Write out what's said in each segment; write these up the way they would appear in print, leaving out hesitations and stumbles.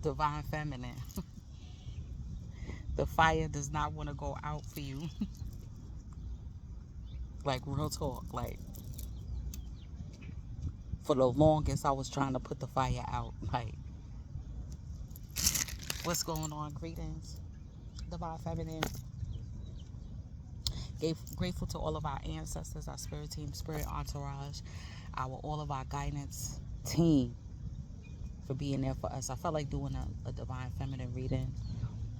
Divine Feminine. The fire does not want to go out for you. Like, real talk. Like, for the longest, I was trying to put the fire out. Like, what's going on? Greetings, Divine Feminine. Grateful to all of our ancestors, our spirit team, spirit entourage, all of our guidance team for being there for us. I felt like doing a Divine Feminine reading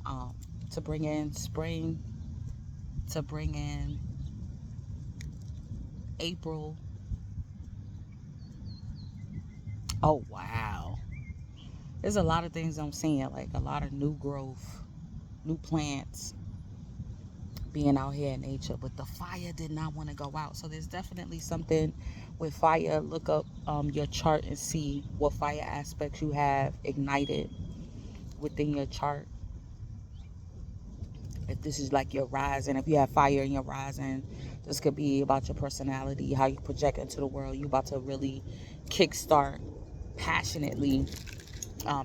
um, to bring in spring, to bring in April. Oh, wow. There's a lot of things I'm seeing, like a lot of new growth, new plants being out here in nature. But the fire did not want to go out. So there's definitely something with fire. Look up your chart and see what fire aspects you have ignited within your chart. If this is like your rising, if you have fire in your rising, this could be about your personality, how you project into the world. You about to really kickstart passionately.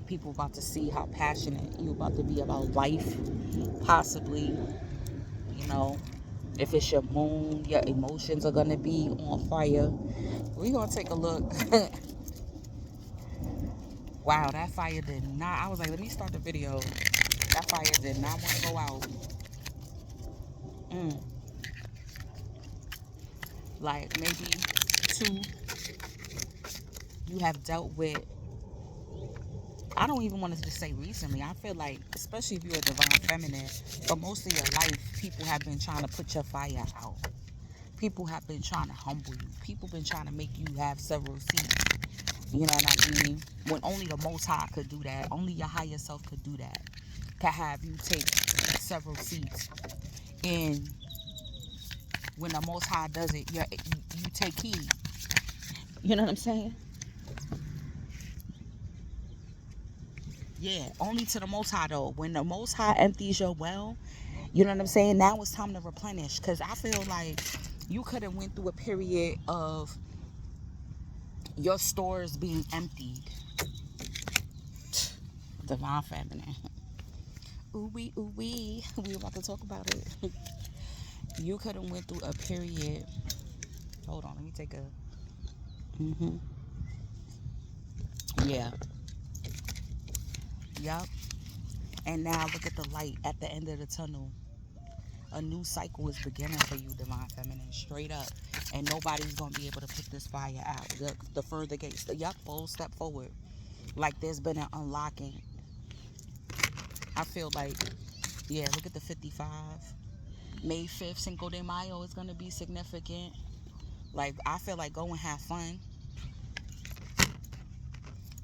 People about to see how passionate you about to be about life, possibly. You know, if it's your moon, your emotions are gonna be on fire. We're gonna take a look. Wow, that fire did not. I was like, let me start the video. That fire did not want to go out. Mm. Like, maybe two, you have dealt with. I don't even want to just say recently. I feel like, especially if you're a divine feminine, for most of your life, people have been trying to put your fire out. People have been trying to humble you. People been trying to make you have several seats. You know what I mean? When only the Most High could do that. Only your higher self could do that. To have you take several seats. And when the Most High does it, you take heed. You know what I'm saying? Yeah, only to the Most High though. When the Most High empties your well, you know what I'm saying? Now it's time to replenish. Because I feel like you could have went through a period of your stores being emptied. Divine feminine. Ooh wee, ooh wee. We about to talk about it. You could have went through a period. Hold on, let me take a. Yeah. Yup. And now look at the light at the end of the tunnel. A new cycle is beginning for you, divine feminine, straight up. And nobody's going to be able to put this fire out. The further gates, yup, full step forward. Like there's been an unlocking. I feel like, yeah, look at the 55. May 5th, Cinco de Mayo is going to be significant. Like, I feel like go and have fun.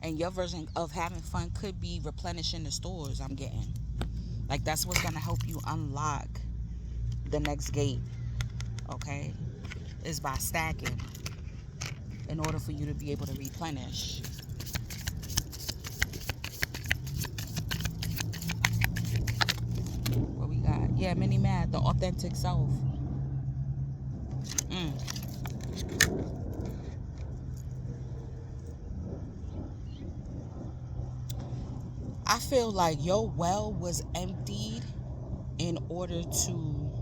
And your version of having fun could be replenishing the stores I'm getting. Like, that's what's going to help you unlock the next gate, okay? Is by stacking in order for you to be able to replenish. What we got? Yeah, Mini Mad, the authentic self. Mm. I feel like your well was emptied in order to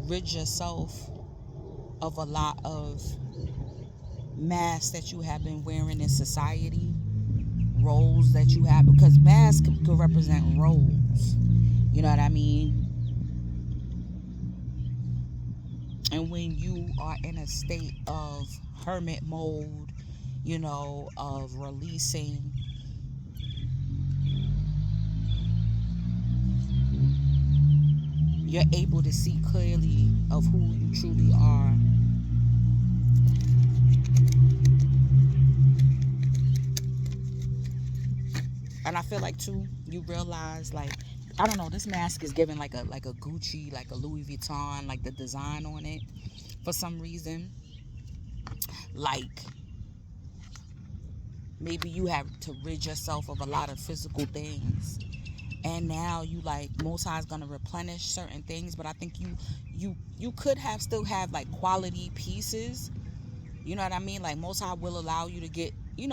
rid yourself of a lot of masks that you have been wearing in society, roles that you have, because masks could represent roles. You know what I mean? And when you are in a state of hermit mode, you know, of releasing, you're able to see clearly of who you truly are. And I feel like too, you realize, like, I don't know, this mask is giving like a Gucci, like a Louis Vuitton, like the design on it for some reason. Like, maybe you have to rid yourself of a lot of physical things, and now you like Most High is gonna replenish certain things. But I think you could have still have like quality pieces. You know what I mean? Like Most High will allow you to get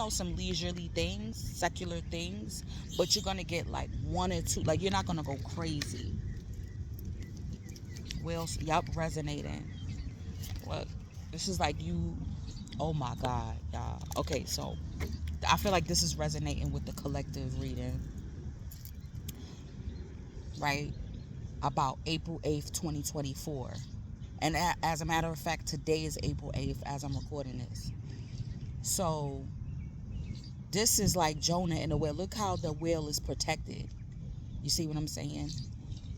some leisurely things, secular things, but you're gonna get like one or two. Like, you're not gonna go crazy. Wheels, yup, resonating. Look, this is like you. Oh my God, y'all. Okay, so I feel like this is resonating with the collective reading, right? About April 8th, 2024. And as a matter of fact, today is April 8th as I'm recording this. So this is like Jonah in the whale. Look how the whale is protected. You see what I'm saying?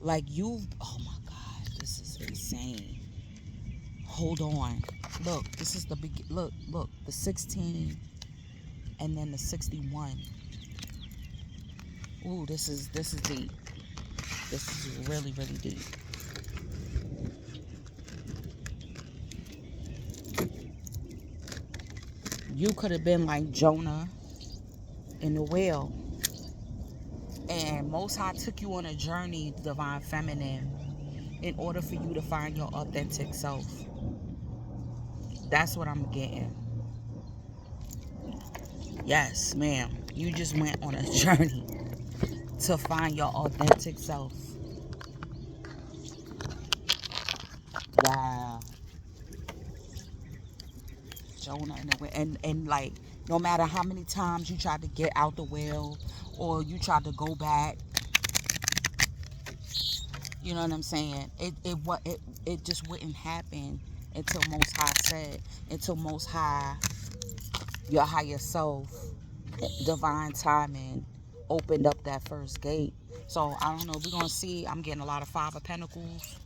Like, oh my God, this is insane. Hold on. Look, this is the big, look, the 16 and then the 61. Ooh, this is deep. This is really, really deep. You could have been like Jonah in the whale. And Most High took you on a journey, divine feminine, in order for you to find your authentic self. That's what I'm getting. Yes, ma'am. You just went on a journey to find your authentic self. Wow. Jonah in the whale. And like, no matter how many times you tried to get out the whale or you tried to go back, you know what I'm saying? It just wouldn't happen until Most High said, until Most High, your higher self, divine timing, opened up that first gate. So I don't know. We're gonna see. I'm getting a lot of Five of Pentacles.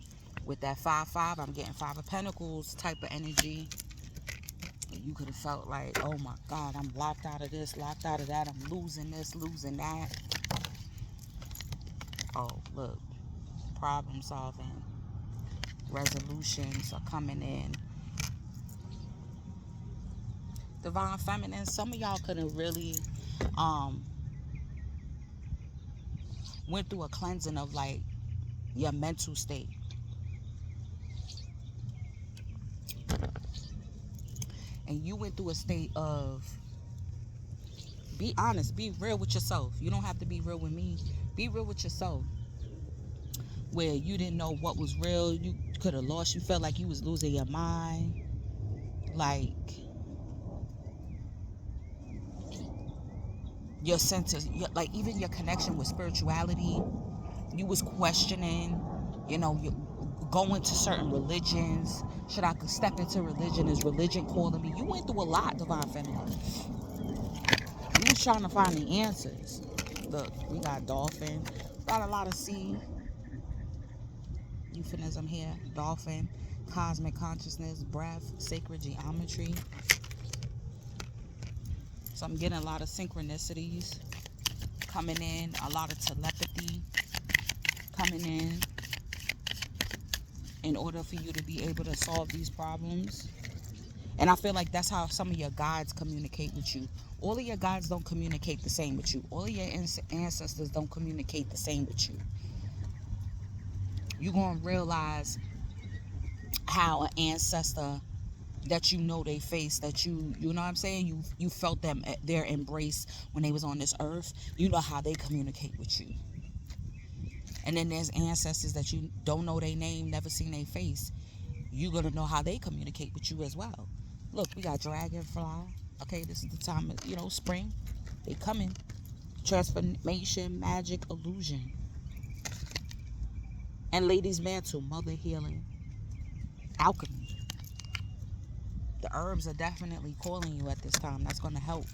With that 5-5, I'm getting Five of Pentacles type of energy. You could have felt like, oh my God, I'm locked out of this, locked out of that. I'm losing this, losing that. Oh, look, problem solving, resolutions are coming in. Divine feminine, some of y'all could have really went through a cleansing of like your mental state. And you went through a state of, be honest, be real with yourself. You don't have to be real with me. Be real with yourself. Where you didn't know what was real. You could have lost. You felt like you was losing your mind. Like, your senses, like even your connection with spirituality. You was questioning, you going to certain religions. Should I step into religion? Is religion calling me? You went through a lot, divine feminine. You was trying to find the answers. Look, we got dolphin. Got a lot of sea. Euphemism here. Dolphin. Cosmic consciousness. Breath. Sacred geometry. So I'm getting a lot of synchronicities coming in. A lot of telepathy coming in order for you to be able to solve these problems. And I feel like that's how some of your guides communicate with you. All of your guides don't communicate the same with you. All of your ancestors don't communicate the same with you. You're going to realize how an ancestor that they face, that you know what I'm saying? You felt them at their embrace when they was on this earth. You know how they communicate with you. And then there's ancestors that you don't know their name, never seen their face. You're going to know how they communicate with you as well. Look, we got dragonfly. Okay, this is the time of, spring. They coming. Transformation, magic, illusion. And ladies' mantle, mother healing, alchemy. The herbs are definitely calling you at this time. That's going to help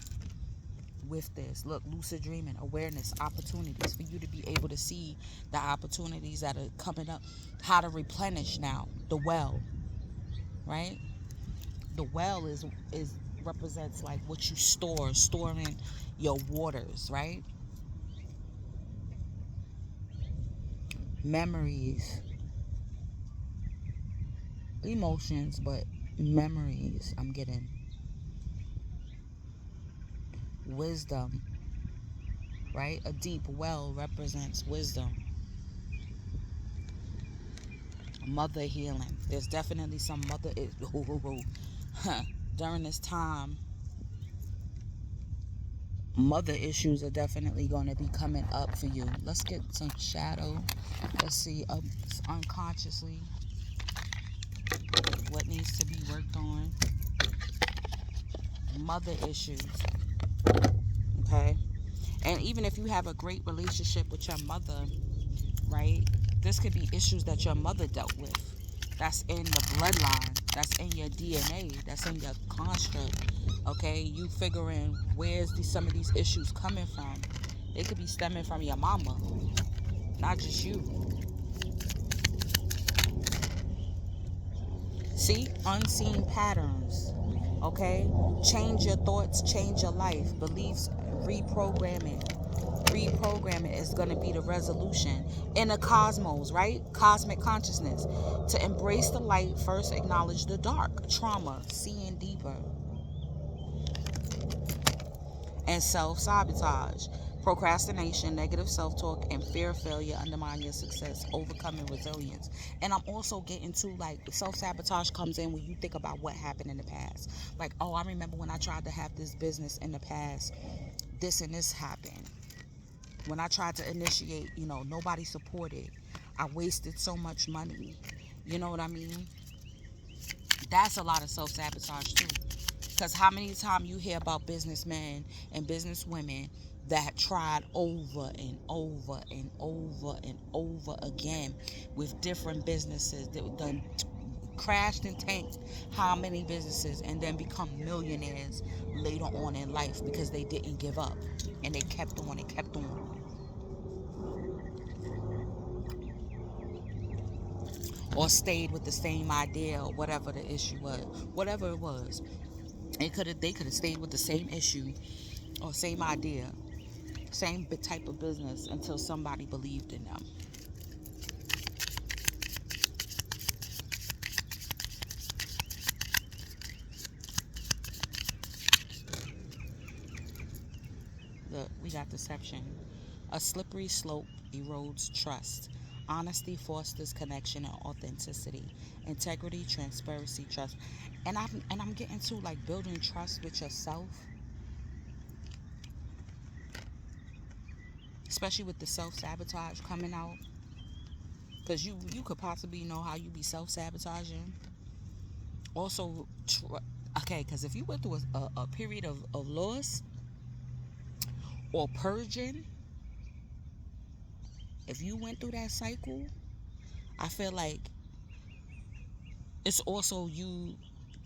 with this. Look, lucid dreaming, awareness, opportunities for you to be able to see the opportunities that are coming up. How to replenish now. The well, right? The well is represents like what you storing your waters, right? Memories, emotions, but memories. I'm getting wisdom, right? A deep well represents wisdom. Mother healing. There's definitely some mother during this time. Mother issues are definitely going to be coming up for you. Let's get some shadow. Let's see, unconsciously, what needs to be worked on. Mother issues. Okay? And even if you have a great relationship with your mother, right? This could be issues that your mother dealt with. That's in the bloodline. That's in your DNA. That's in your construct. Okay? You figuring where's some of these issues coming from. They could be stemming from your mama, not just you. See? Unseen patterns. Okay? Change your thoughts, change your life. Beliefs, reprogramming. Reprogramming is going to be the resolution in the cosmos, right? Cosmic consciousness. To embrace the light, first acknowledge the dark. Trauma, seeing deeper. And self-sabotage. Procrastination, negative self-talk, and fear of failure undermine your success, overcoming resilience. And I'm also getting to, like, self-sabotage comes in when you think about what happened in the past. Like, oh, I remember when I tried to have this business in the past, this and this happened. When I tried to initiate, nobody supported. I wasted so much money. You know what I mean? That's a lot of self-sabotage too. Because how many times you hear about businessmen and businesswomen that tried over and over and over and over again with different businesses that done crashed and tanked how many businesses and then become millionaires later on in life because they didn't give up and they kept on and kept on. Or stayed with the same idea or whatever the issue was. Whatever it was. They could have stayed with the same issue or same idea, same type of business until somebody believed in them. Look, we got deception. A slippery slope erodes trust. Honesty fosters connection and authenticity. Integrity, transparency, trust. And I'm getting to, like, building trust with yourself, especially with the self-sabotage coming out. Because you could possibly know how you be self-sabotaging. Also, okay, because if you went through a period of loss or purging, if you went through that cycle, I feel like it's also you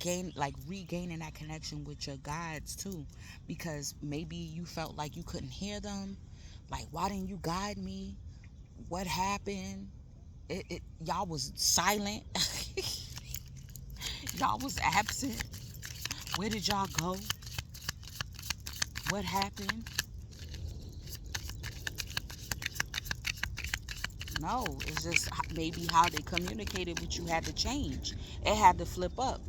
regaining that connection with your guides too, because maybe you felt like you couldn't hear them. Like, why didn't you guide me? What happened? Y'all was silent. Y'all was absent. Where did y'all go? What happened? No, it's just maybe how they communicated with you had to change. It had to flip up.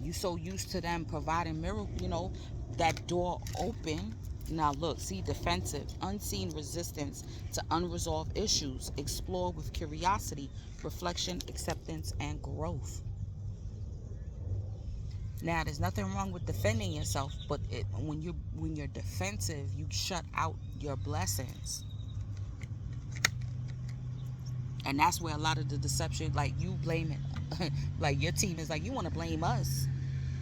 You so used to them providing miracle, that door open. Now look, see, defensive, unseen resistance to unresolved issues. Explore with curiosity, reflection, acceptance, and growth. Now, there's nothing wrong with defending yourself, but when you're defensive, you shut out your blessings. And that's where a lot of the deception, like, you blame it. Like, your team is like, you want to blame us.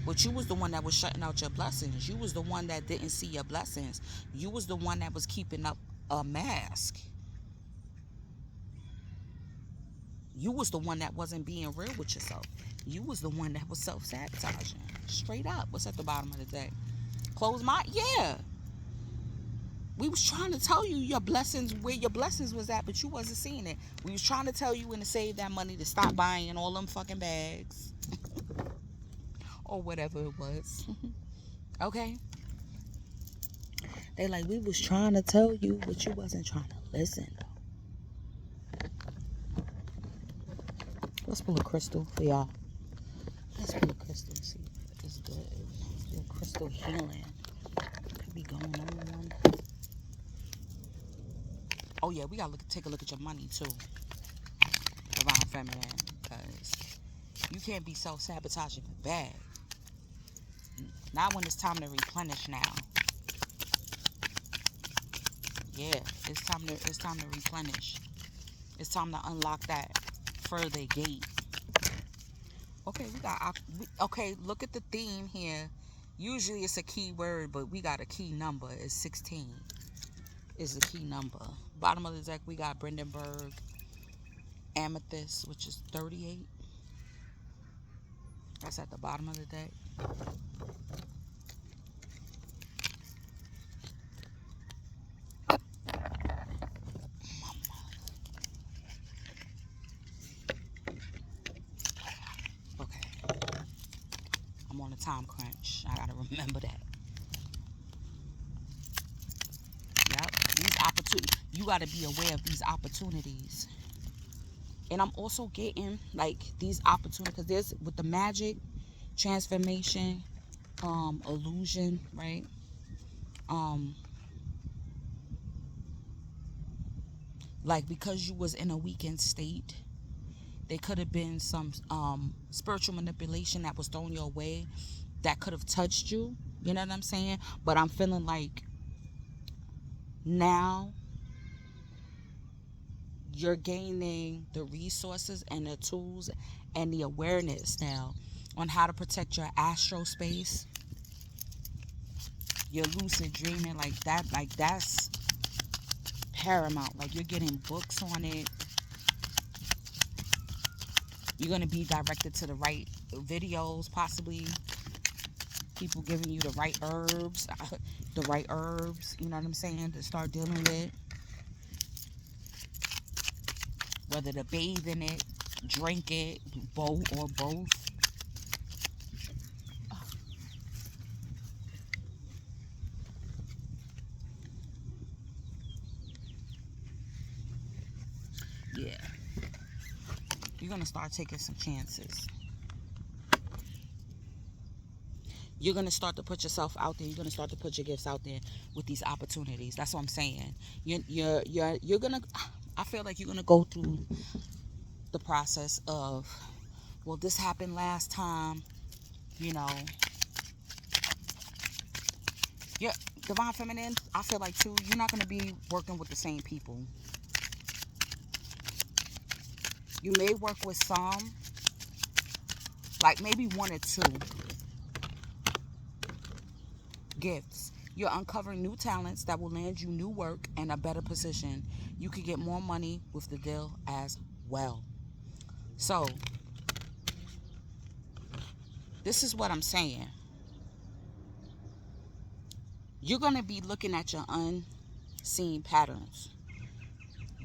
But you was the one that was shutting out your blessings. You was the one that didn't see your blessings. You was the one that was keeping up a mask. You was the one that wasn't being real with yourself. You was the one that was self-sabotaging. Straight up. What's at the bottom of the deck? Close my... Yeah. We was trying to tell you your blessings, where your blessings was at, but you wasn't seeing it. We was trying to tell you when to save that money to stop buying all them fucking bags. Or whatever it was. Okay? They like, we was trying to tell you, but you wasn't trying to listen. Let's pull a crystal for y'all. Let's pull a crystal and see if it's good. A little crystal healing could be going on. Oh yeah, we gotta take a look at your money too. Divine Feminine, because you can't be self-sabotaging bad. Not when it's time to replenish now. Yeah, it's time to replenish. It's time to unlock that further gate. Okay, okay, look at the theme here. Usually it's a key word, but we got a key number. It's 16. Is the key number. Bottom of the deck, we got Brandenburg, Amethyst, which is 38. That's at the bottom of the deck. Okay, I'm on a time crunch. I gotta remember that. Yep, these opportunities. You gotta be aware of these opportunities. And I'm also getting like these opportunities because there's with the magic, transformation, illusion, right? Um, like because you was in a weakened state, there could have been some spiritual manipulation that was thrown your way that could have touched you. You know what I'm saying? But I'm feeling like now you're gaining the resources and the tools and the awareness now on how to protect your astral space, your lucid dreaming, like that's paramount. Like you're getting books on it. You're going to be directed to the right videos, possibly people giving you the right herbs, you know what I'm saying, to start dealing with. Whether to bathe in it, drink it, both or both. Yeah. You're going to start taking some chances. You're going to start to put yourself out there. You're going to start to put your gifts out there with these opportunities. That's what I'm saying. You're going to, I feel like you're going to go through the process of, well, this happened last time, you know. Yeah, Divine Feminine, I feel like too, you're not going to be working with the same people. You may work with some, like maybe one or two gifts. You're uncovering new talents that will land you new work and a better position. You could get more money with the deal as well. So, this is what I'm saying. You're going to be looking at your unseen patterns.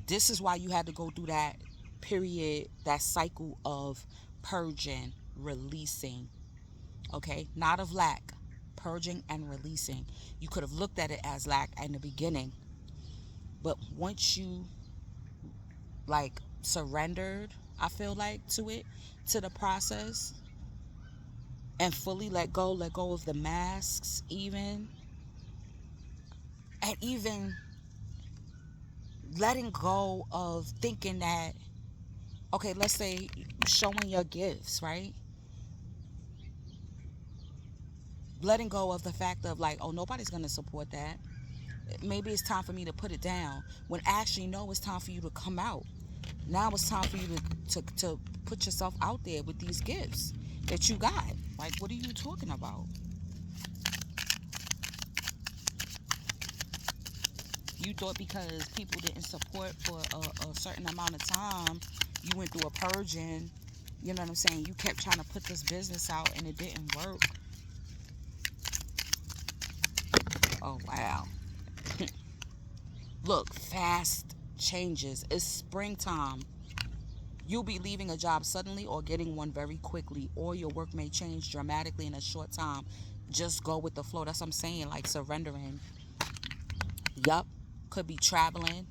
This is why you had to go through that period, that cycle of purging, releasing. Okay? Not of lack, purging and releasing. You could have looked at it as lack in the beginning, but once you like surrendered, I feel like, to it, to the process, and fully let go of the masks, even, and even letting go of thinking that, okay, let's say showing your gifts, right? Letting go of the fact of like, oh, nobody's gonna support that. Maybe it's time for me to put it down. When actually, no, it's time for you to come out. Now it's time for you to put yourself out there with these gifts that you got. Like, what are you talking about? You thought because people didn't support for a certain amount of time, you went through a purging. You know what I'm saying? You kept trying to put this business out and it didn't work. Oh, wow. Look, fast changes. It's springtime. You'll be leaving a job suddenly or getting one very quickly, or your work may change dramatically in a short time. Just go with the flow. That's what I'm saying, like surrendering. Yup. Could be traveling.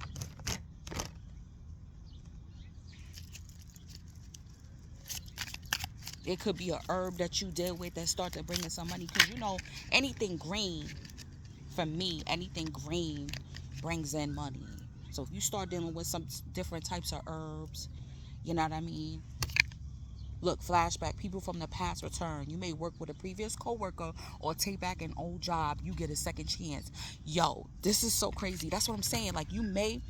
It could be a herb that you deal with that start to bring in some money. Because, you know, anything green, for me, anything green brings in money. So if you start dealing with some different types of herbs, you know what I mean? Look, flashback. People from the past return. You may work with a previous coworker or take back an old job. You get a second chance. Yo, this is so crazy. That's what I'm saying. Like, you may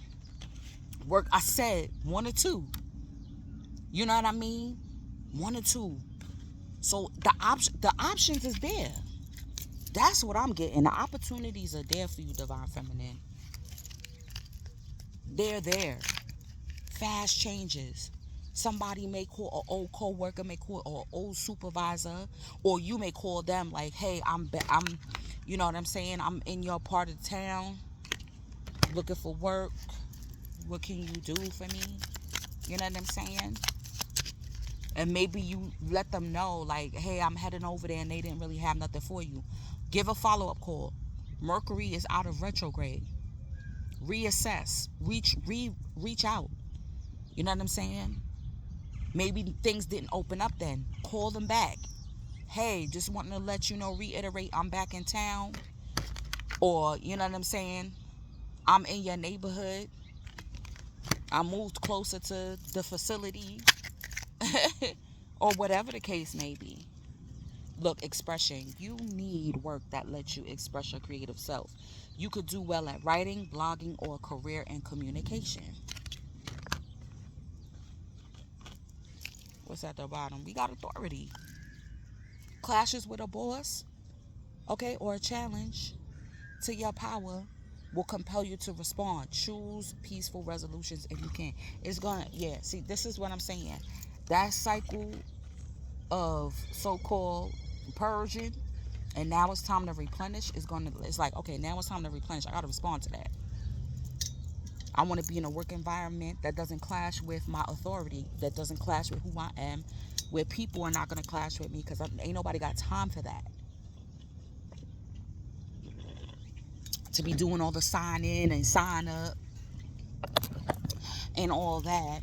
work. I said one or two. You know what I mean? One or two. So the options is there. That's what I'm getting. The opportunities are there for you, divine feminine. They're there. Fast changes. Somebody may call an old coworker, may call an old supervisor, or you may call them like, "Hey, I'm, you know what I'm saying? I'm in your part of town, looking for work. What can you do for me?" You know what I'm saying? And maybe you let them know like, "Hey, I'm heading over there," and they didn't really have nothing for you. Give a follow-up call. Mercury is out of retrograde. Reassess. Reach out. You know what I'm saying? Maybe things didn't open up then. Call them back. "Hey, just wanting to let you know, reiterate, I'm back in town." Or, you know what I'm saying? "I'm in your neighborhood. I moved closer to the facility." Or whatever the case may be. Look, expression. You need work that lets you express your creative self. You could do well at writing, blogging, or a career in communication. What's at the bottom? We got authority. Clashes with a boss, okay, or a challenge to your power will compel you to respond. Choose peaceful resolutions if you can. It's gonna, yeah, see, this is what I'm saying. That cycle of so-called purging, and now it's time to replenish, it's like, okay, now it's time to replenish. I gotta respond to that. I want to be in a work environment that doesn't clash with my authority, that doesn't clash with who I am, where people are not going to clash with me, because ain't nobody got time for that. To be doing all the sign in and sign up and all that.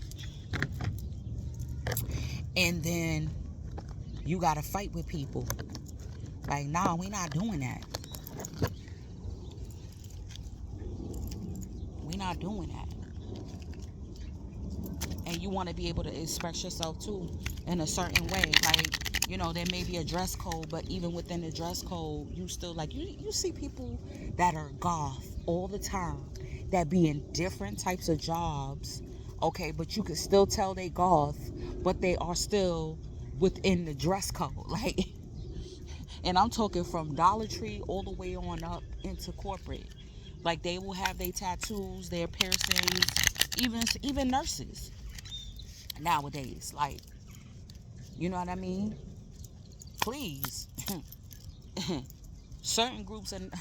And then you got to fight with people. Like, nah, we not doing that. We not doing that. And you want to be able to express yourself too in a certain way. Like, you know, there may be a dress code, but even within the dress code, you still, like, you see people that are goth all the time, that be in different types of jobs, okay, but you can still tell they goth, but they are still within the dress code. Like, and I'm talking from Dollar Tree all the way on up into corporate. Like, they will have their tattoos, their piercings, even nurses nowadays. Like, you know what I mean? Please. Certain groups, and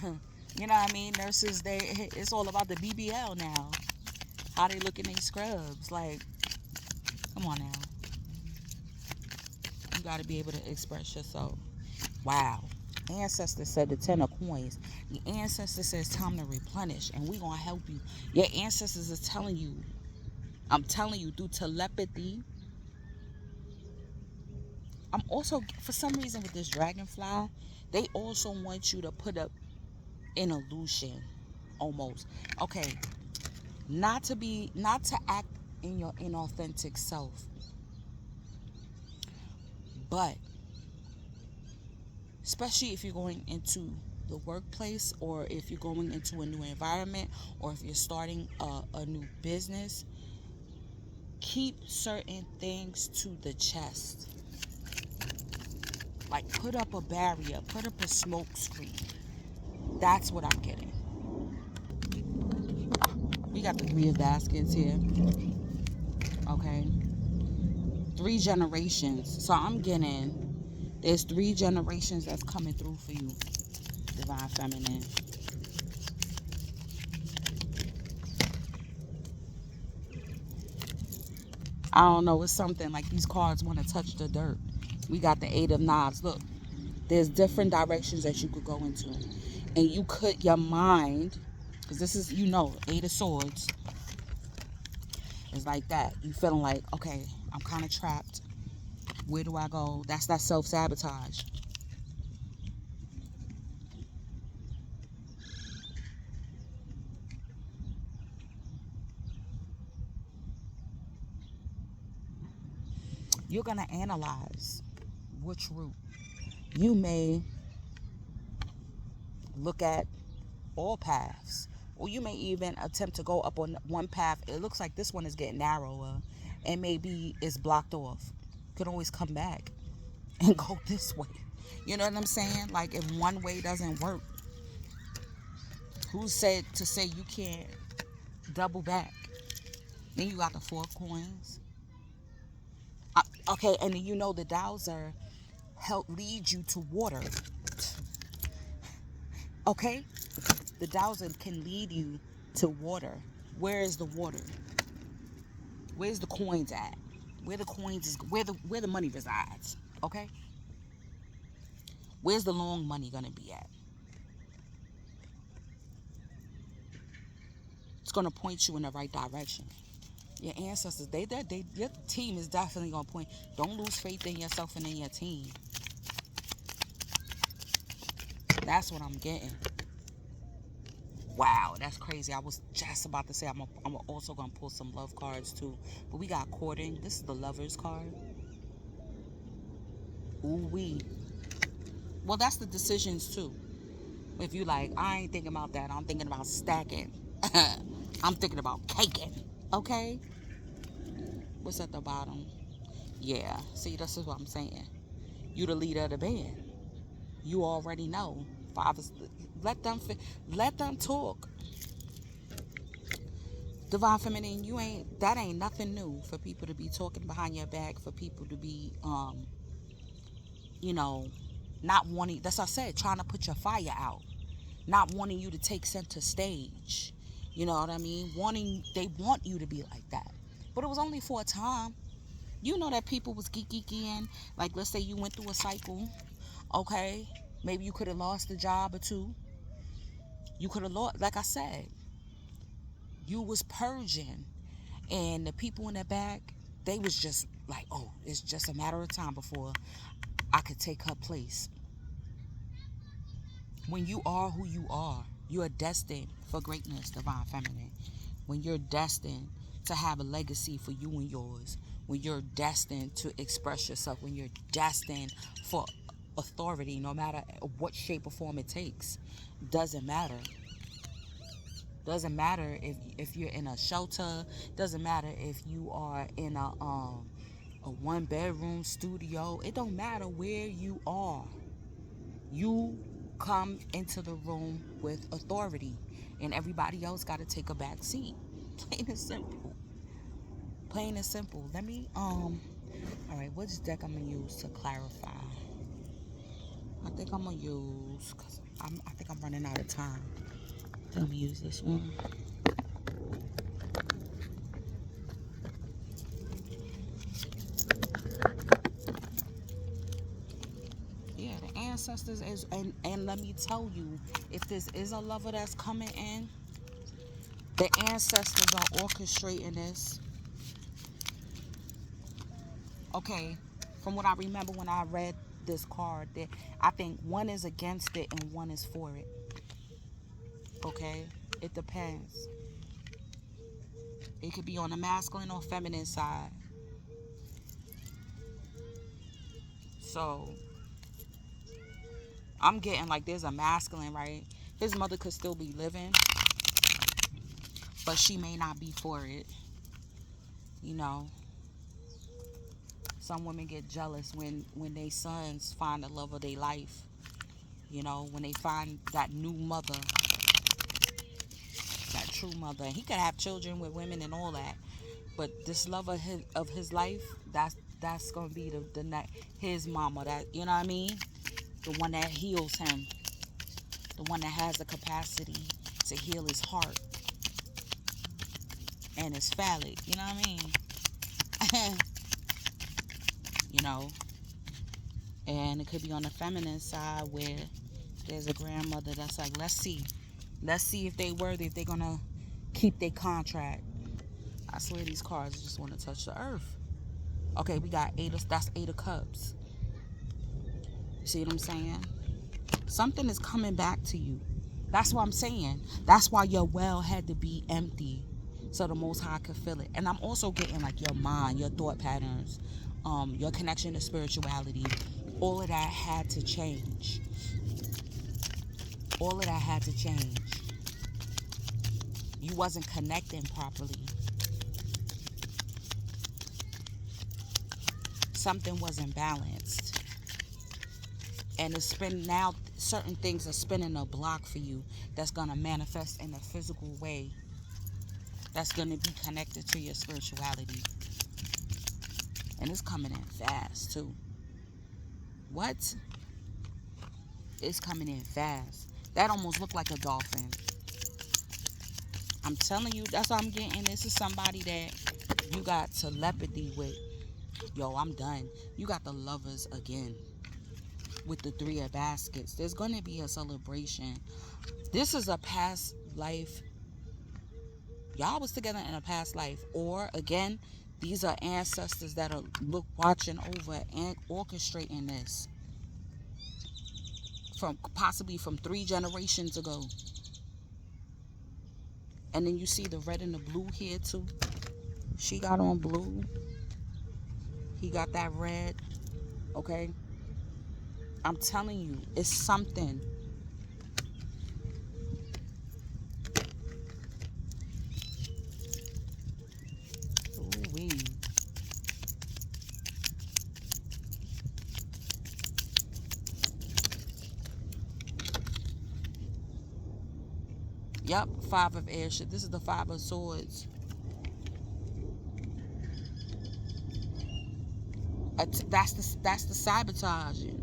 you know what I mean, nurses, it's all about the BBL now. How they look in their scrubs. Like, come on now. You got to be able to express yourself. Wow. Ancestor said the 10 of coins. The ancestor says time to replenish, and we gonna help you. Your ancestors is telling you. I'm telling you, through telepathy. I'm also, for some reason, with this dragonfly, they also want you to put up an illusion, almost. Okay, not to act in your inauthentic self, but especially if you're going into the workplace, or if you're going into a new environment, or if you're starting a new business, keep certain things to the chest. Like, put up a barrier, put up a smoke screen. That's what I'm getting. We got the 3 of baskets here. Okay. 3 generations. So I'm getting, there's 3 generations that's coming through for you, divine feminine. I don't know, it's something like these cards want to touch the dirt. We got the 8 of Knives. Look, there's different directions that you could go into. And you could, your mind, because this is, 8 of Swords. It's like that. You feeling like, okay, I'm kind of trapped. Where do I go? That's that self-sabotage. you're going to analyze which route. You may look at all paths, or you may even attempt to go up on one path. It looks like this one is getting narrower and maybe it's blocked off. You can always come back and go this way. You know what I'm saying? Like, if one way doesn't work, who said to say you can't double back? Then you got the 4 coins. Okay, and then the dowser help lead you to water. Okay? The dowser can lead you to water. Where is the water? Where's the coins at? Where the coins is where the money resides. Okay? Where's the long money gonna be at? It's gonna point you in the right direction. Your ancestors, your team is definitely gonna point. Don't lose faith in yourself and in your team. That's what I'm getting. Wow, that's crazy. I was just about to say I'm also gonna pull some love cards too, but we got courting. This is the Lovers card. Ooh wee. Well, that's the decisions too. If you like, I ain't thinking about that. I'm thinking about stacking. I'm thinking about caking. Okay. What's at the bottom? Yeah. See, this is what I'm saying. You the leader of the band. You already know. Fathers, let them talk. Divine Feminine, that ain't nothing new for people to be talking behind your back, for people to be not wanting, that's what I said, trying to put your fire out, not wanting you to take center stage. You know what I mean? They want you to be like that. But it was only for a time. You know that people was geeking. Like, let's say you went through a cycle. Okay? Maybe you could have lost a job or two. You could have lost, like I said, you was purging. And the people in the back, they was just like, oh, it's just a matter of time before I could take her place. When you are who you are destined for greatness, Divine Feminine. When you're destined to have a legacy for you and yours. When you're destined to express yourself. When you're destined for authority, no matter what shape or form it takes. Doesn't matter. Doesn't matter if you're in a shelter. Doesn't matter if you are in a 1-bedroom studio. It don't matter where you are. You come into the room with authority, and everybody else got to take a back seat. Plain and simple. Plain and simple. Let me all right, which deck I'm gonna use to clarify? I think I'm gonna use, because I think I'm running out of time. Let me use this one. Yeah, the ancestors is, and let me tell you, if this is a lover that's coming in, the ancestors are orchestrating this. Okay, from what I remember when I read this card, that I think one is against it and one is for it. Okay, it depends. It could be on the masculine or feminine side. So I'm getting like there's a masculine, right? His mother could still be living, but she may not be for it. You know, some women get jealous when they sons find the love of their life. You know, when they find that new mother, that true mother. And he could have children with women and all that, but this love of his life, that's gonna be his mama. That, you know what I mean? The one that heals him, the one that has the capacity to heal his heart and his phallic. You know what I mean? You know, and it could be on the feminine side where there's a grandmother that's like, let's see if they worthy, if they're gonna keep their contract. I swear these cards just want to touch the earth. Okay, we got that's 8 of Cups. You see what I'm saying? Something is coming back to you. That's what I'm saying. That's why your well had to be empty, so the Most High could fill it. And I'm also getting like your mind, your thought patterns your connection to spirituality, all of that had to change. All of that had to change. You wasn't connecting properly. Something wasn't balanced. And it's spin now, certain things are spinning a block for you that's gonna manifest in a physical way. That's gonna be connected to your spirituality. And it's coming in fast too. What? It's coming in fast. That almost looked like a dolphin. I'm telling you, that's what I'm getting. This is somebody that you got telepathy with. Yo, I'm done. You got the lovers again with the three of baskets. There's going to be a celebration. This is a past life. Y'all was together in a past life. Or, again, these are ancestors that are watching over and orchestrating this. Possibly from 3 generations ago. And then you see the red and the blue here too. She got on blue. He got that red. Okay? I'm telling you, it's something. Ooh-wee. Yep, 5 of airship. This is the 5 of swords. That's the sabotaging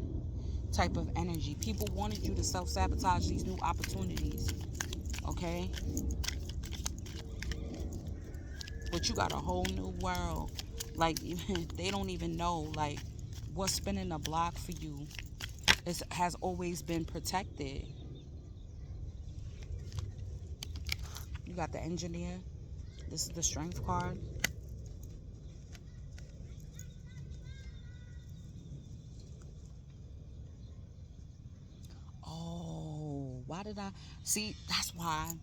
type of energy. People wanted you to self-sabotage these new opportunities. Okay? But you got a whole new world. Like, they don't even know, like, what's spinning the block for you has always been protected. You got the engineer. This is the strength card. Oh, why did I see? That's why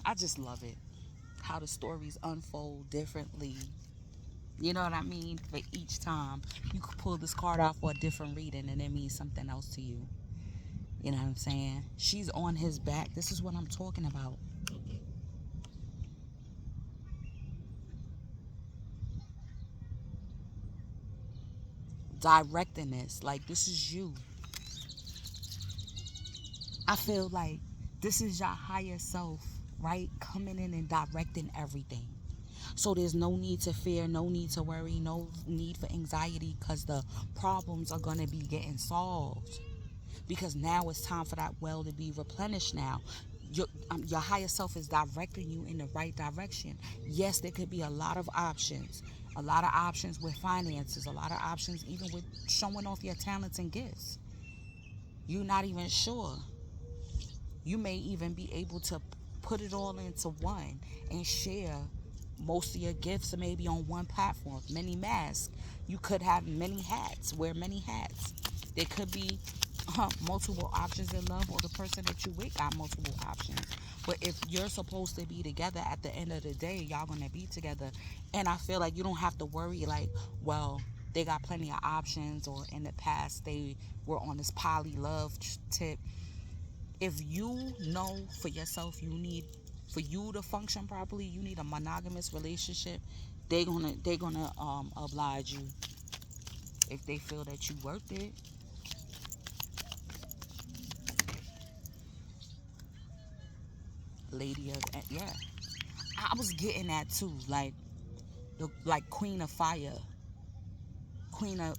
I just love it. How the stories unfold differently. You know what I mean? For each time, you could pull this card out for a different reading and it means something else to you. You know what I'm saying? She's on his back. This is what I'm talking about. Directing this. Like, this is you. I feel like this is your higher self, right? Coming in and directing everything. So there's no need to fear, no need to worry, no need for anxiety, because the problems are going to be getting solved. Because now it's time for that well to be replenished now. Your higher self is directing you in the right direction. Yes, there could be a lot of options. A lot of options with finances. A lot of options even with showing off your talents and gifts. You're not even sure. You may even be able to put it all into one and share most of your gifts maybe on one platform. Many masks. You could have many hats. Wear many hats. There could be multiple options in love, or the person that you with got multiple options. But if you're supposed to be together at the end of the day, y'all gonna be together. And I feel like you don't have to worry like, well, they got plenty of options, or in the past they were on this poly love tip. If you know for yourself you need, for you to function properly, you need a monogamous relationship, they gonna oblige you if they feel that you worth it. Lady of, yeah, I was getting that too, like the like Queen of Fire, Queen of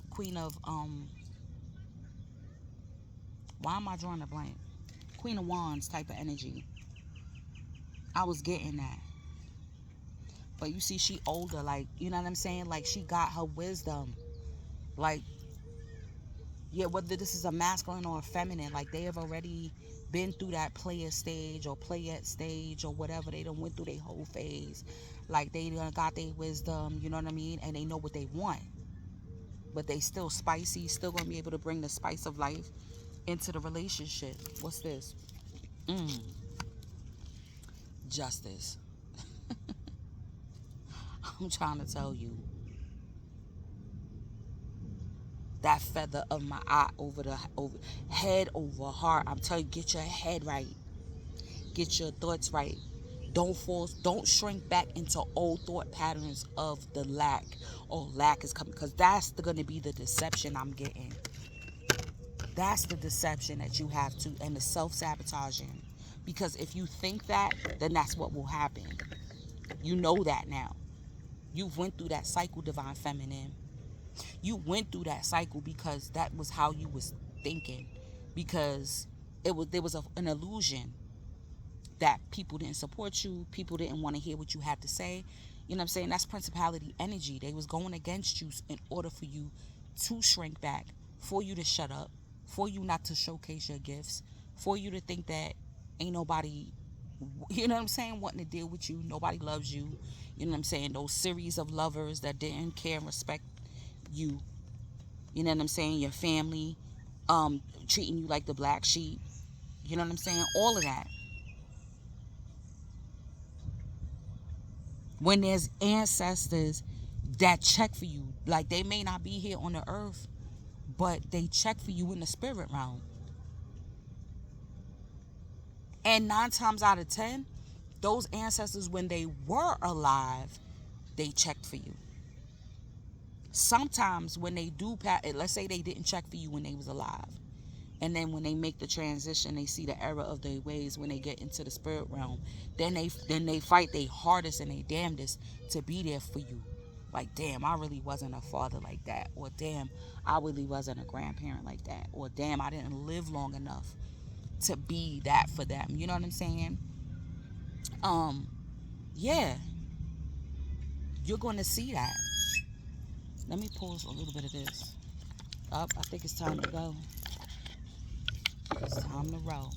why am I drawing a blank? Queen of Wands type of energy. I was getting that. But you see, she older, like, you know what I'm saying? Like, she got her wisdom. Like, yeah, whether this is a masculine or a feminine, like, they have already been through that player stage or playette stage or whatever. They done went through their whole phase. Like, they done got their wisdom, you know what I mean? And they know what they want. But they still spicy, still gonna be able to bring the spice of life into the relationship. What's this? Justice. I'm trying to tell you. that feather of my eye over head over heart. I'm telling you, get your head right. Get your thoughts right. Don't shrink back into old thought patterns of the lack. Oh, lack is coming, because that's going to be the deception I'm getting. That's the deception that you have to, and the self-sabotaging. Because if you think that, then that's what will happen. You know that now. You went through that cycle, divine feminine. You went through that cycle because that was how you was thinking. Because there was an illusion that people didn't support you, people didn't want to hear what you had to say. You know what I'm saying? That's principality energy. They was going against you in order for you to shrink back, for you to shut up, for you not to showcase your gifts, for you to think that ain't nobody, you know what I'm saying, wanting to deal with you. Nobody loves you. You know what I'm saying? Those series of lovers that didn't care and respect you. You know what I'm saying? Your family, treating you like the black sheep. You know what I'm saying? All of that. When there's ancestors that check for you, like they may not be here on the earth, but they check for you in the spirit realm. And 9 times out of 10, those ancestors, when they were alive, they checked for you. Sometimes when they do pass, let's say they didn't check for you when they was alive, and then when they make the transition, they see the error of their ways. When they get into the spirit realm, then they fight their hardest and their damnedest to be there for you. Like, damn, I really wasn't a father like that, or damn, I really wasn't a grandparent like that, or damn, I didn't live long enough to be that for them. You know what I'm saying? Um, yeah, you're going to see that. Let me pause a little bit of this. Up, I think it's time to go. It's time to roll.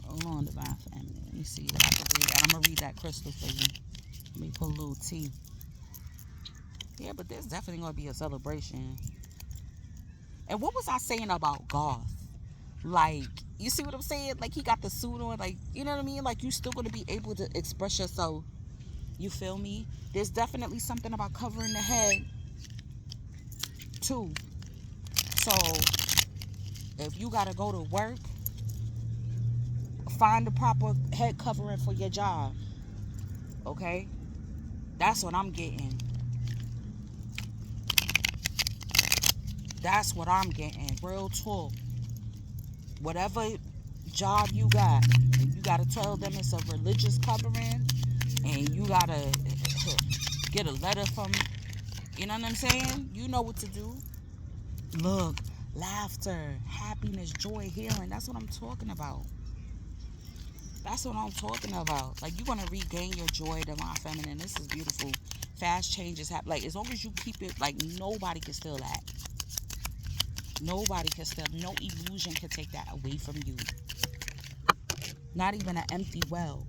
Hold on, divine family. Let me see what I can read. I'm gonna read that crystal for you. Let me put a little tea. Yeah, but there's definitely gonna be a celebration. And what was I saying about Garth? Like, you see what I'm saying? Like, he got the suit on. Like, you know what I mean? Like, you still gonna be able to express yourself. You feel me? There's definitely something about covering the head too. So if you gotta go to work, find the proper head covering for your job. Okay? That's what I'm getting. That's what I'm getting. Real talk. Whatever job you got, you gotta tell them it's a religious covering, and you gotta get a letter from, you know what I'm saying? You know what to do. Look, laughter, happiness, joy, healing. That's what I'm talking about. That's what I'm talking about. Like, you're gonna regain your joy, divine feminine. This is beautiful. Fast changes happen. Like, as long as you keep it, like, nobody can steal that. Nobody can steal. No illusion can take that away from you. Not even an empty well.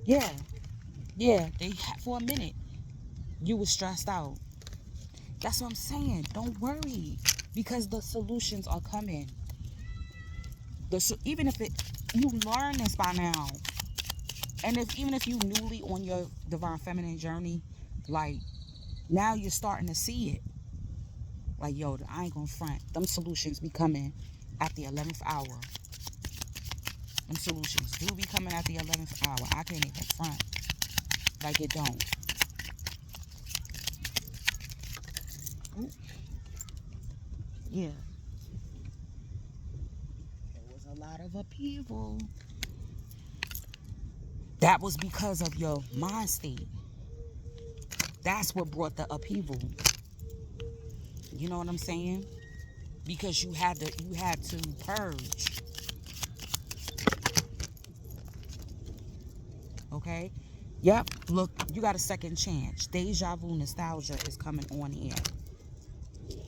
Yeah, yeah. For a minute, you were stressed out. That's what I'm saying. Don't worry, because the solutions are coming. Even if you learn this by now, and even if you newly on your divine feminine journey, like, now you're starting to see it. Like, yo, I ain't gonna front. Them solutions be coming at the 11th hour. Them solutions do be coming at the 11th hour. I can't even front. Like, it don't. Ooh. Yeah. There was a lot of upheaval. That was because of your mind state. That's what brought the upheaval. You know what I'm saying? Because you had to purge. Okay? Yep. Look, you got a second chance. Deja vu nostalgia is coming on here.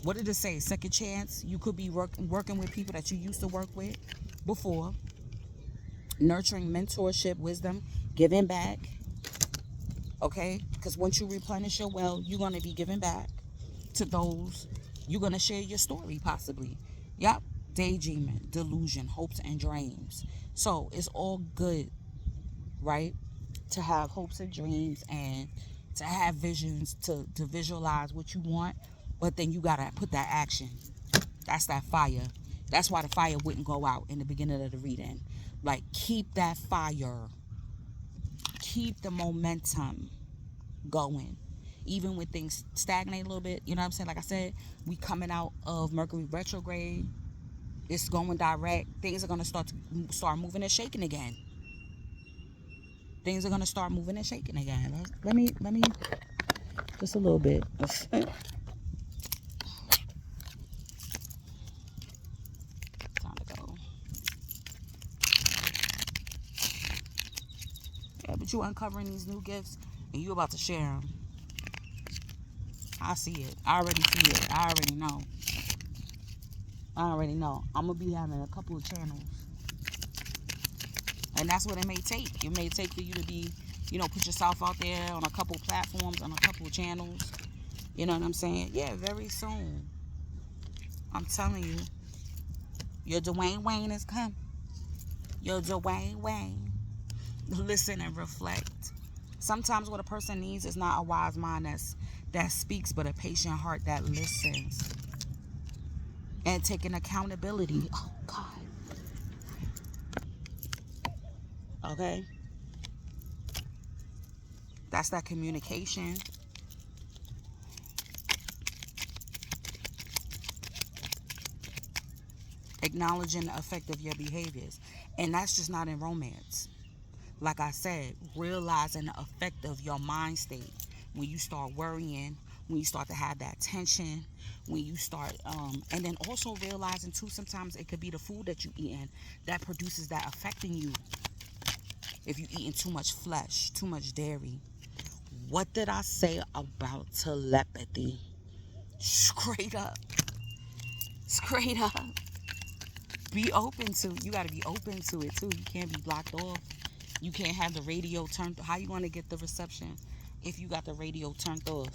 What did it say? Second chance? You could be working with people that you used to work with before. Nurturing mentorship, wisdom, giving back. Okay? Because once you replenish your well, you're going to be giving back to those. You're going to share your story, possibly. Yep. Daydreaming, delusion, hopes, and dreams. So it's all good, right? To have hopes and dreams, and to have visions, to visualize what you want. But then you gotta put that action. That's that fire. That's why the fire wouldn't go out in the beginning of the reading. Like, keep that fire. Keep the momentum going. Even when things stagnate a little bit, you know what I'm saying? Like I said, we coming out of Mercury retrograde. It's going direct. Things are gonna start moving and shaking again. Things are gonna start moving and shaking again. Let me just a little bit. Time to go. Yeah, but you uncovering these new gifts and you about to share them. I see it. I already see it. I already know. I'm gonna be having a couple of channels, and that's what it may take. It may take for you to be, put yourself out there on a couple platforms, on a couple of channels. You know what I'm saying? Yeah, very soon. I'm telling you, your Dwayne Wayne has come. Your Dwayne Wayne. Listen and reflect. Sometimes what a person needs is not a wise mind that speaks, but a patient heart that listens. And taking accountability. Oh, God. Okay? That's that communication. Acknowledging the effect of your behaviors. And that's just not in romance. Like I said, realizing the effect of your mind state. When you start worrying, when you start to have that tension, when you start, and then also realizing too, sometimes it could be the food that you eating that produces that affecting you. If you eating too much flesh, too much dairy. What did I say about telepathy? Straight up. Straight up. Be open to, you got to be open to it too. You can't be blocked off. You can't have the radio turned. How you going to get the reception if you got the radio turned off?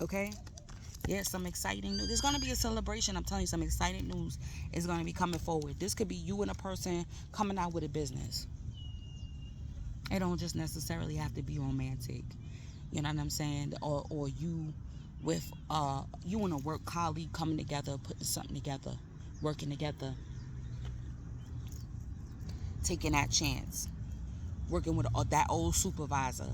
Okay? Yeah, some exciting news. There's going to be a celebration. I'm telling you, some exciting news is going to be coming forward. This could be you and a person coming out with a business. It don't just necessarily have to be romantic. You know what I'm saying? Or you with you and a work colleague coming together, putting something together, working together, taking that chance, working with that old supervisor.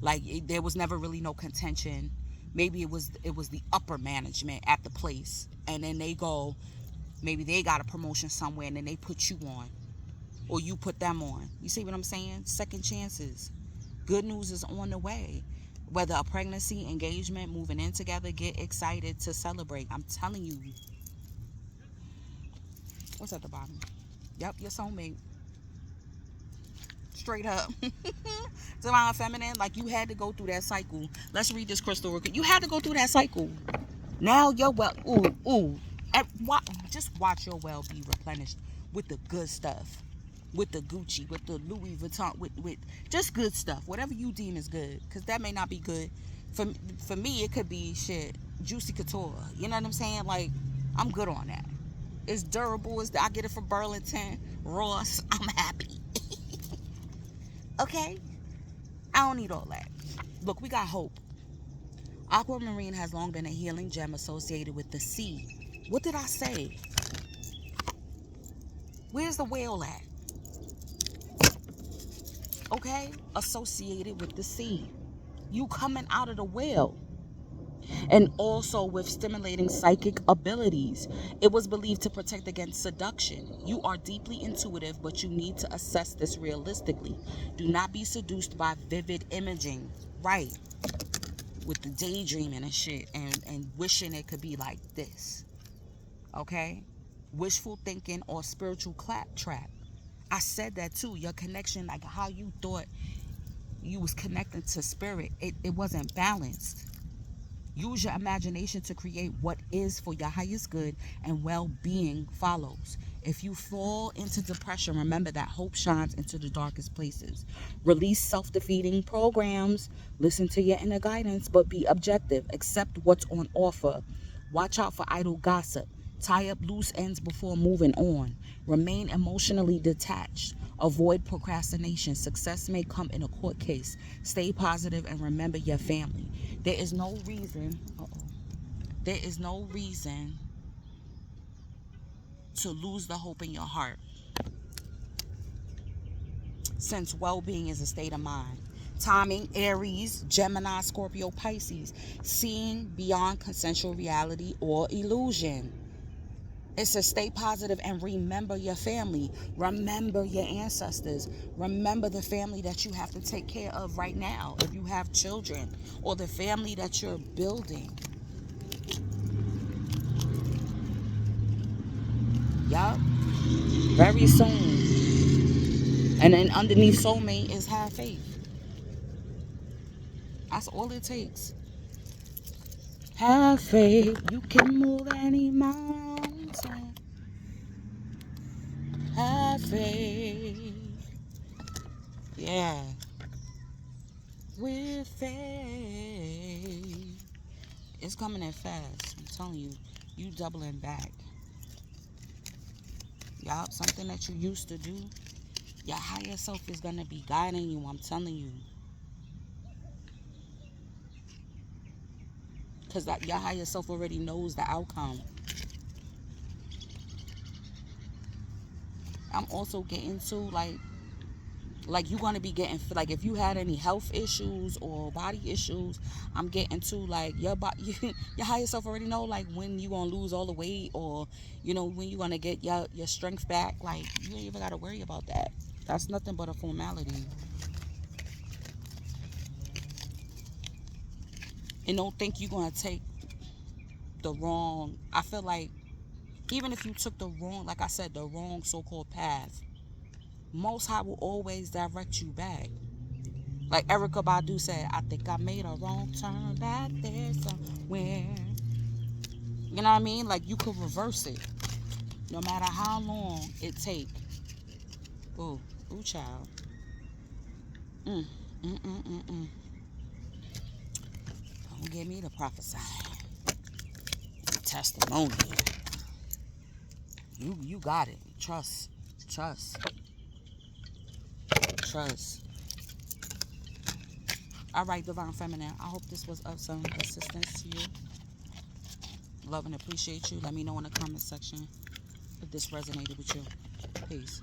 Like there was never really no contention. Maybe it was the upper management at the place, and then maybe they got a promotion somewhere, and then they put you on, or you put them on. You see what I'm saying? Second chances. Good news is on the way. Whether a pregnancy, engagement, moving in together, get excited to celebrate. I'm telling you. What's at the bottom? Yep, your soulmate. Straight up. Divine feminine, like you had to go through that cycle. Let's read this crystal. You had to go through that cycle. Now your well, just watch your well be replenished with the good stuff, with the Gucci, with the Louis Vuitton, with just good stuff. Whatever you deem is good, because that may not be good. For me, it could be shit, Juicy Couture. You know what I'm saying? Like, I'm good on that. It's durable. I get it from Burlington, Ross. I'm happy. Okay? I don't need all that. Look, we got hope. Aquamarine has long been a healing gem associated with the sea. What did I say? Where's the whale at? Okay? Associated with the sea. You coming out of the whale. And also with stimulating psychic abilities. It was believed to protect against seduction. You are deeply intuitive, but you need to assess this realistically. Do not be seduced by vivid imaging. Right. With the daydreaming and shit and wishing it could be like this. Okay? Wishful thinking or spiritual claptrap. I said that too. Your connection, like how you thought you was connecting to spirit, it wasn't balanced. Use your imagination to create what is for your highest good, and well-being follows. If you fall into depression, remember that hope shines into the darkest places. Release self-defeating programs. Listen to your inner guidance, but be objective. Accept what's on offer. Watch out for idle gossip. Tie up loose ends before moving on. Remain emotionally detached. Avoid procrastination. Success may come in a court case. Stay positive and remember your family. There is no reason, there is no reason to lose the hope in your heart, since well-being is a state of mind. Timing, Aries, Gemini, Scorpio, Pisces. Seeing beyond consensual reality or illusion. It says stay positive and remember your family. Remember your ancestors. Remember the family that you have to take care of right now if you have children, or the family that you're building. Yup. Very soon. And then underneath soulmate is have faith. That's all it takes. Have faith. You can move any mountain. Have faith. Yeah. With faith. It's coming in fast. I'm telling you. You doubling back. Yup. Something that you used to do. Your higher self is going to be guiding you. I'm telling you. Because your higher self already knows the outcome. I'm also getting to like you're going to be getting, like, if you had any health issues or body issues, I'm getting to like your body, your higher self already know like when you going to lose all the weight, or when you're going to get your strength back. Like, you ain't even got to worry about that. That's nothing but a formality. And don't think you're going to take the wrong, I feel like even if you took the wrong, like I said, the wrong so-called path, Most High will always direct you back. Like Erykah Badu said, I think I made a wrong turn back there somewhere. You know what I mean? Like, you could reverse it no matter how long it take. Ooh, child. Mm, mm, mm, mm, mm. Don't get me to prophesy. Testimony. You got it. Trust. All right, Divine Feminine. I hope this was of some assistance to you. Love and appreciate you. Let me know in the comment section if this resonated with you. Peace.